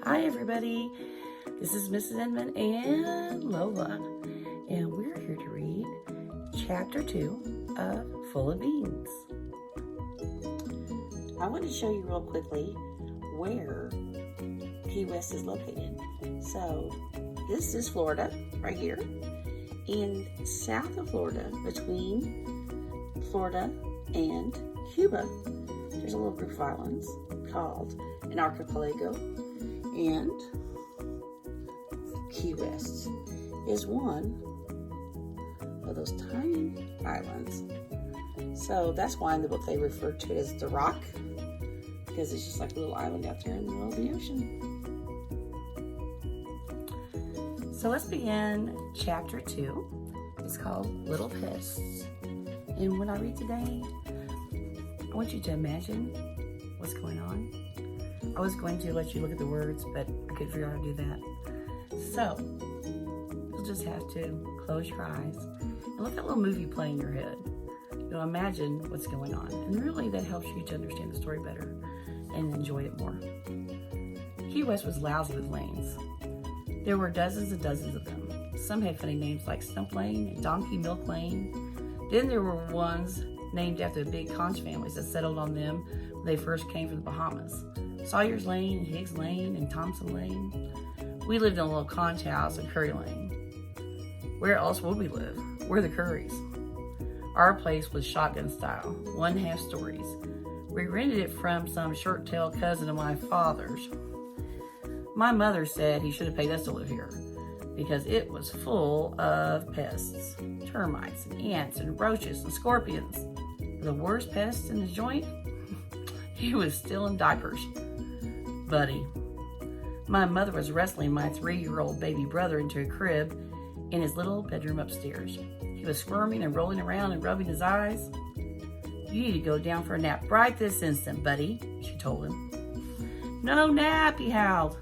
Hi everybody, this is Mrs. Inman and Lola, and we're here to read Chapter 2 of Full of Beans. I want to show you real quickly where Key West is located. So this is Florida, right here, and south of Florida, between Florida and Cuba, there's a little group of islands called an archipelago, and Key West is one of those tiny islands. So that's why in the book they refer to it as the Rock, because it's just like a little island out there in the middle of the ocean. So let's begin Chapter 2. It's called Little Pests. And when I read today, I want you to imagine what's going on. I was going to let you look at the words, but I couldn't figure out how to do that. So, you'll just have to close your eyes and let that little movie play in your head. You'll imagine what's going on. And really that helps you to understand the story better and enjoy it more. Key West was lousy with lanes. There were dozens and dozens of them. Some had funny names like Stump Lane and Donkey Milk Lane. Then there were ones named after the big conch families that settled on them when they first came from the Bahamas. Sawyer's Lane, and Higgs Lane, and Thompson Lane. We lived in a little conch house in Curry Lane. Where else would we live? We're the Currys. Our place was shotgun style, 1/2 stories. We rented it from some short-tailed cousin of my father's. My mother said he should have paid us to live here because it was full of pests, termites and ants and roaches and scorpions. The worst pest in the joint? He was still in diapers. Buddy. My mother was wrestling my 3-year-old baby brother into a crib in his little bedroom upstairs. He was squirming and rolling around and rubbing his eyes. You need to go down for a nap right this instant, buddy, she told him. No nap, he howled.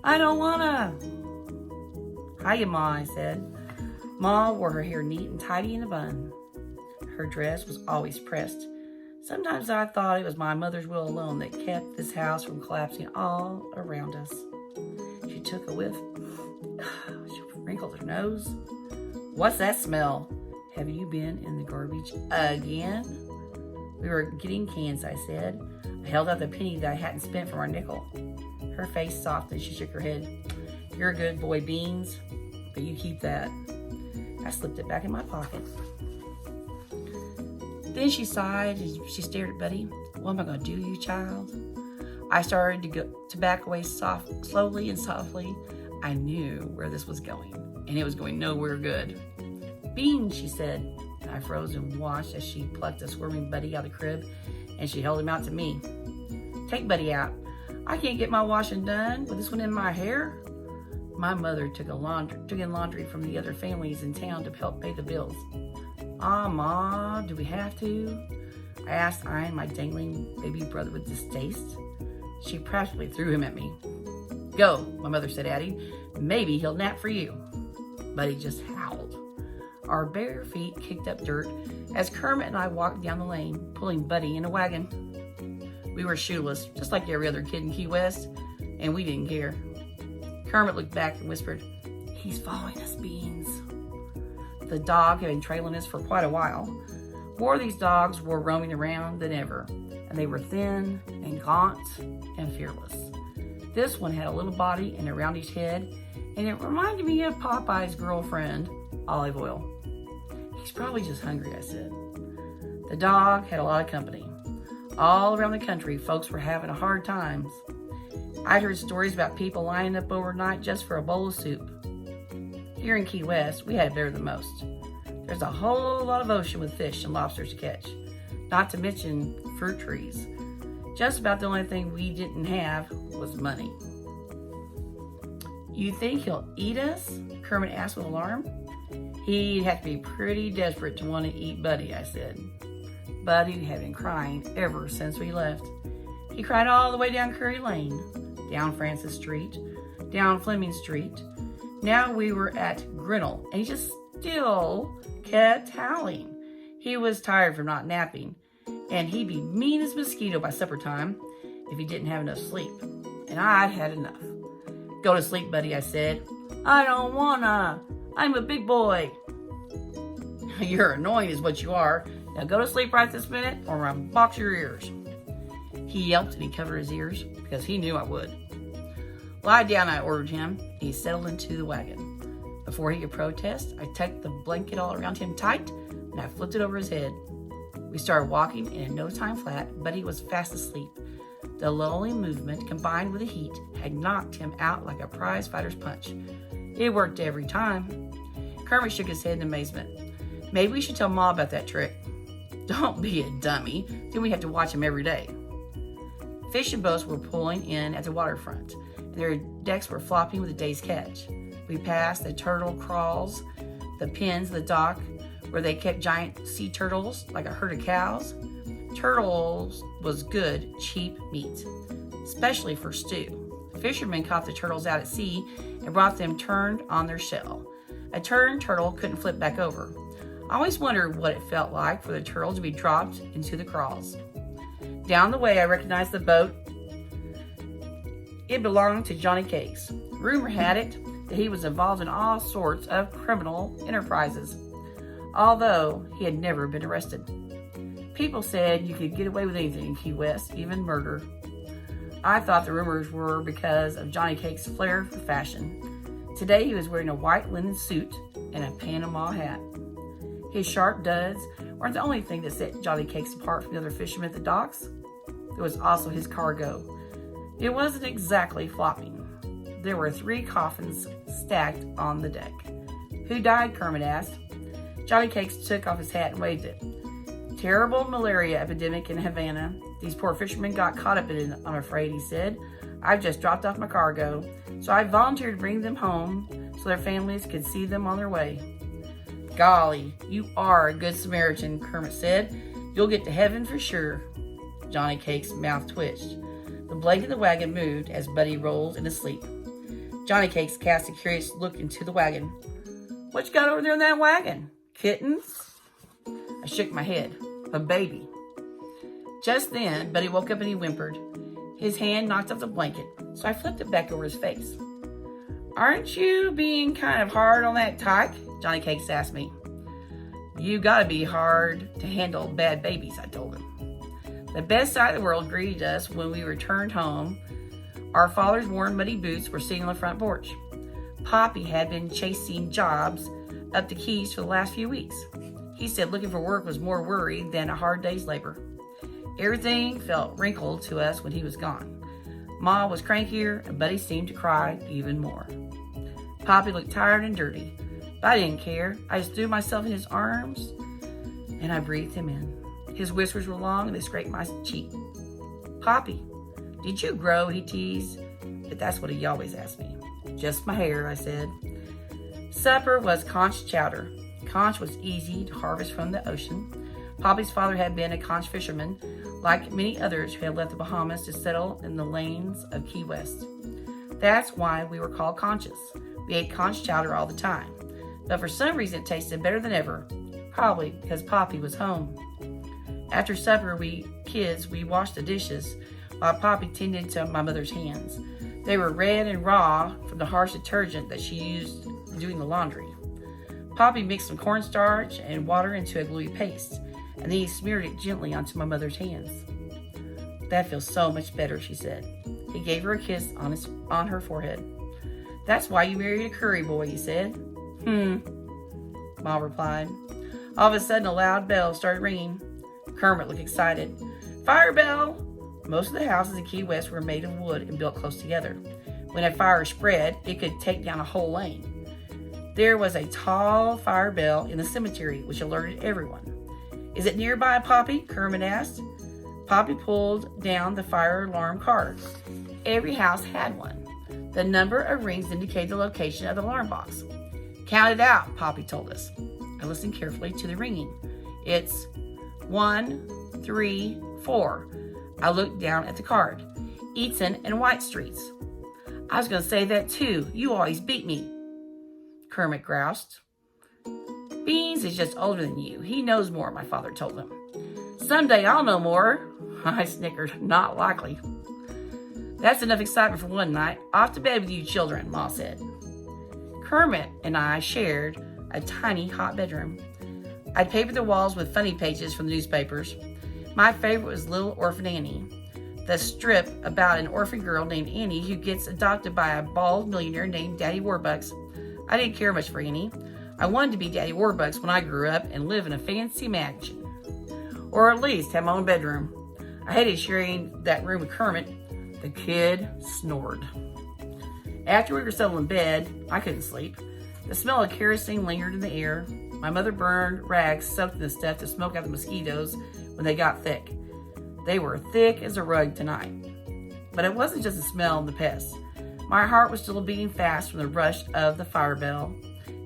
I don't wanna. Hiya, Ma, I said. Ma wore her hair neat and tidy in a bun. Her dress was always pressed. Sometimes I thought it was my mother's will alone that kept this house from collapsing all around us. She took a whiff. She wrinkled her nose. What's that smell? Have you been in the garbage again? We were getting cans, I said. I held out the penny that I hadn't spent from our nickel. Her face softened. She shook her head. You're a good boy, Beans, but you keep that. I slipped it back in my pocket. Then she sighed and she stared at Buddy. What am I going to do, you child? I started to back away slowly and softly. I knew where this was going, and it was going nowhere good. Beans, she said. And I froze and watched as she plucked a squirming Buddy out of the crib, and she held him out to me. Take Buddy out. I can't get my washing done with this one in my hair. My mother took in laundry from the other families in town to help pay the bills. Ma, do we have to? I asked, eyeing my dangling baby brother with distaste. She practically threw him at me. Go, my mother said, adding, maybe he'll nap for you. Buddy just howled. Our bare feet kicked up dirt as Kermit and I walked down the lane, pulling Buddy in a wagon. We were shoeless, just like every other kid in Key West, and we didn't care. Kermit looked back and whispered, he's following us, Beans. The dog had been trailing us for quite a while. More of these dogs were roaming around than ever, and they were thin and gaunt and fearless. This one had a little body and a roundish head, and it reminded me of Popeye's girlfriend, Olive Oil. He's probably just hungry, I said. The dog had a lot of company. All around the country, folks were having a hard time. I'd heard stories about people lining up overnight just for a bowl of soup. Here in Key West, we had it better than most. There's a whole lot of ocean with fish and lobsters to catch, not to mention fruit trees. Just about the only thing we didn't have was money. You think he'll eat us? Kermit asked with alarm. He'd have to be pretty desperate to want to eat Buddy, I said. Buddy had been crying ever since we left. He cried all the way down Curry Lane, down Francis Street, down Fleming Street. Now we were at Grinnell, and he just still kept howling. He was tired from not napping, and he'd be mean as a mosquito by supper time if he didn't have enough sleep. and I'd had enough. Go to sleep, buddy, I said. I don't wanna. I'm a big boy. You're annoying is what you are. Now go to sleep right this minute or I'm gonna box your ears. He yelped and he covered his ears because he knew I would. Lie down, I ordered him. He settled into the wagon. Before he could protest, I tucked the blanket all around him tight and I flipped it over his head. We started walking, and in no time flat, Buddy was fast asleep. The lulling movement, combined with the heat, had knocked him out like a prize fighter's punch. It worked every time. Kermit shook his head in amazement. Maybe we should tell Ma about that trick. Don't be a dummy. Then we have to watch him every day. Fishing boats were pulling in at the waterfront, and their decks were flopping with the day's catch. We passed the turtle crawls, the pens, the dock, where they kept giant sea turtles like a herd of cows. Turtles was good, cheap meat, especially for stew. Fishermen caught the turtles out at sea and brought them turned on their shell. A turned turtle couldn't flip back over. I always wondered what it felt like for the turtle to be dropped into the crawls. Down the way, I recognized the boat. It belonged to Johnny Cakes. Rumor had it that he was involved in all sorts of criminal enterprises, although he had never been arrested. People said you could get away with anything in Key West, even murder. I thought the rumors were because of Johnny Cake's flair for fashion. Today he was wearing a white linen suit and a Panama hat. His sharp duds weren't the only thing that set Johnny Cakes apart from the other fishermen at the docks. There was also his cargo. It wasn't exactly flopping. There were 3 coffins stacked on the deck. Who died? Kermit asked. Johnny Cakes took off his hat and waved it. Terrible malaria epidemic in Havana. These poor fishermen got caught up in it, I'm afraid, he said. I've just dropped off my cargo, so I volunteered to bring them home so their families could see them on their way. Golly, you are a good Samaritan, Kermit said. You'll get to heaven for sure. Johnny Cake's mouth twitched. The blade of the wagon moved as Buddy rolled into sleep. Johnny Cakes cast a curious look into the wagon. What you got over there in that wagon? Kittens? I shook my head. A baby. Just then, Buddy woke up and he whimpered. His hand knocked off the blanket, so I flipped it back over his face. Aren't you being kind of hard on that tyke? Johnny Cakes asked me. You gotta be hard to handle bad babies, I told him. The best sight of the world greeted us when we returned home. Our father's worn muddy boots were sitting on the front porch. Poppy had been chasing jobs up the Keys for the last few weeks. He said looking for work was more worry than a hard day's labor. Everything felt wrinkled to us when he was gone. Ma was crankier, and Buddy seemed to cry even more. Poppy looked tired and dirty, but I didn't care. I just threw myself in his arms, and I breathed him in. His whiskers were long, and they scraped my cheek. Poppy, did you grow? He teased, but that's what he always asked me. Just my hair, I said. Supper was conch chowder. Conch was easy to harvest from the ocean. Poppy's father had been a conch fisherman, like many others who had left the Bahamas to settle in the lanes of Key West. That's why we were called conches. We ate conch chowder all the time, but for some reason it tasted better than ever, probably because Poppy was home. After supper, we washed the dishes while Poppy tended to my mother's hands. They were red and raw from the harsh detergent that she used doing the laundry. Poppy mixed some cornstarch and water into a gluey paste, and then he smeared it gently onto my mother's hands. That feels so much better, she said. He gave her a kiss on her forehead. That's why you married a curry boy, he said. Ma replied. All of a sudden, a loud bell started ringing. Kermit looked excited. Fire bell! Most of the houses in Key West were made of wood and built close together. When a fire spread, it could take down a whole lane. There was a tall fire bell in the cemetery, which alerted everyone. Is it nearby, Poppy? Kermit asked. Poppy pulled down the fire alarm card. Every house had one. The number of rings indicated the location of the alarm box. Count it out, Poppy told us. I listened carefully to the ringing. It's 1, 3, 4. I looked down at the card. Eaton and White Streets. I was going to say that too. You always beat me, Kermit groused. Beans is just older than you. He knows more, my father told him. Someday I'll know more. I snickered. Not likely. That's enough excitement for one night. Off to bed with you children, Ma said. Kermit and I shared a tiny hot bedroom. I'd papered the walls with funny pages from the newspapers. My favorite was Little Orphan Annie, the strip about an orphan girl named Annie who gets adopted by a bald millionaire named Daddy Warbucks. I didn't care much for Annie. I wanted to be Daddy Warbucks when I grew up and live in a fancy mansion. Or at least have my own bedroom. I hated sharing that room with Kermit. The kid snored. After we were settled in bed, I couldn't sleep. The smell of kerosene lingered in the air. My mother burned rags soaked in the stuff to smoke out the mosquitoes when they got thick. They were thick as a rug tonight. But it wasn't just the smell and the pests. My heart was still beating fast from the rush of the fire bell.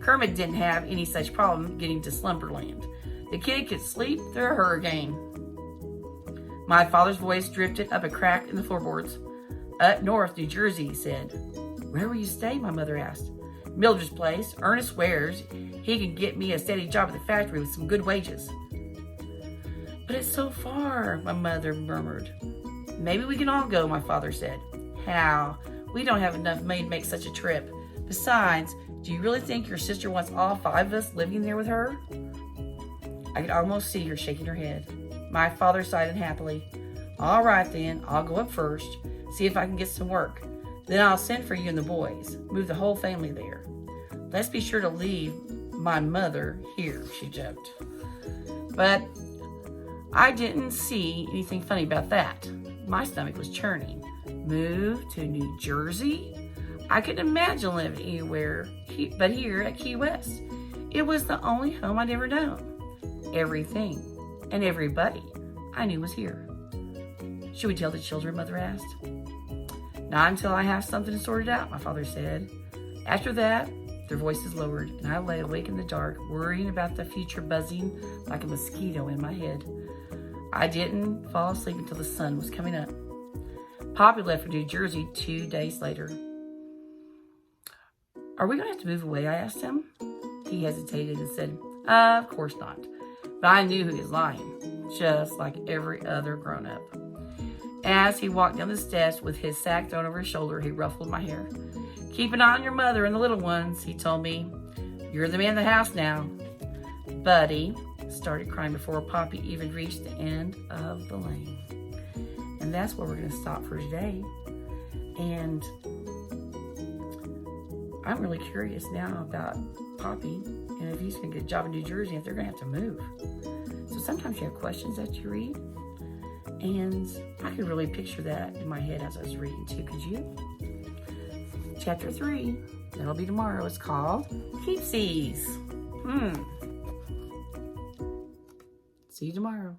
Kermit didn't have any such problem getting to Slumberland. The kid could sleep through a hurricane. My father's voice drifted up a crack in the floorboards. Up north, New Jersey, he said. Where will you stay? My mother asked. Mildred's place. Ernest swears he can get me a steady job at the factory with some good wages. But it's so far, my mother murmured. Maybe we can all go, my father said. How? We don't have enough money to make such a trip. Besides, do you really think your sister wants all 5 of us living there with her? I could almost see her shaking her head. My father sighed unhappily. All right then, I'll go up first, see if I can get some work. Then I'll send for you and the boys, move the whole family there. Let's be sure to leave my mother here, she joked. But I didn't see anything funny about that. My stomach was churning. Move to New Jersey? I couldn't imagine living anywhere but here at Key West. It was the only home I'd ever known. Everything and everybody I knew was here. Should we tell the children, Mother asked. Not until I have something sorted out, my father said. After that, their voices lowered, and I lay awake in the dark, worrying about the future buzzing like a mosquito in my head. I didn't fall asleep until the sun was coming up. Poppy left for New Jersey 2 days later. Are we going to have to move away? I asked him. He hesitated and said, of course not. But I knew he was lying, just like every other grown-up. As he walked down the steps with his sack thrown over his shoulder, he ruffled my hair. Keep an eye on your mother and the little ones, he told me. You're the man of the house now. Buddy started crying before Poppy even reached the end of the lane. And that's where we're going to stop for today. And I'm really curious now about Poppy and if he's going to get a job in New Jersey, if they're going to have to move. So sometimes you have questions that you read. And I could really picture that in my head as I was reading too. Could you? Chapter 3, that'll be tomorrow, is called Keepsies. See you tomorrow.